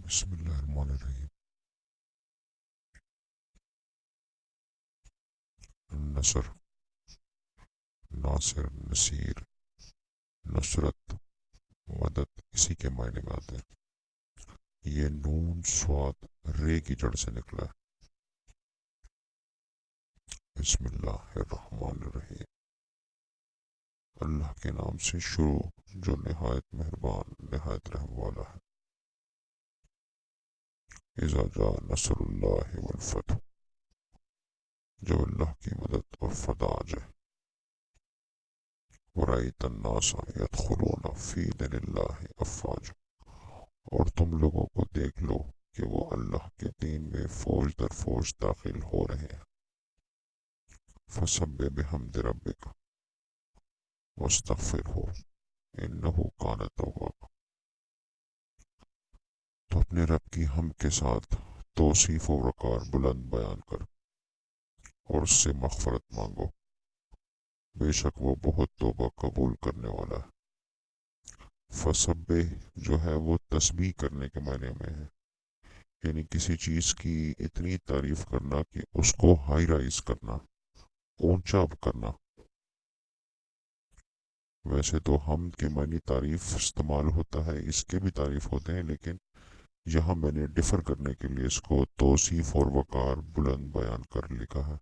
بسم اللہ الرحمن الرحیم۔ نصر، ناصر، نصیر، نصرت، مدد اسی کے معنی میں آتے ہیں۔ یہ نون سواد رے کی جڑ سے نکلا ہے۔ بسم اللہ الرحمن الرحیم۔ اللہ کے نام سے شروع جو نہایت مہربان نہایت رحم والا ہے۔ اذا جاء نصر اللہ والفتح، جب اللہ کی مدد اور فتح آ جائے۔ ورأیت الناس يدخلون فی دین اللہ افواجا، اور تم لوگوں کو دیکھ لو کہ وہ اللہ کے دین میں فوج در فوج داخل ہو رہے ہیں۔ فسبح بحمد ربک واستغفرہ انہ کان توابا، تو اپنے رب کی حمد کے ساتھ توصیف و وقار بلند بیان کر اور اس سے مغفرت مانگو، بے شک وہ بہت توبہ قبول کرنے والا ہے۔ فسبح جو ہے وہ تسبیح کرنے کے معنی میں ہے، یعنی کسی چیز کی اتنی تعریف کرنا کہ اس کو ہائی رائز کرنا، اونچا کرنا۔ ویسے تو حمد کے معنی تعریف استعمال ہوتا ہے، اس کے بھی تعریف ہوتے ہیں، لیکن یہاں میں نے ڈفر کرنے کے لیے اس کو توصیف اور وقار بلند بیان کر لکھا ہے۔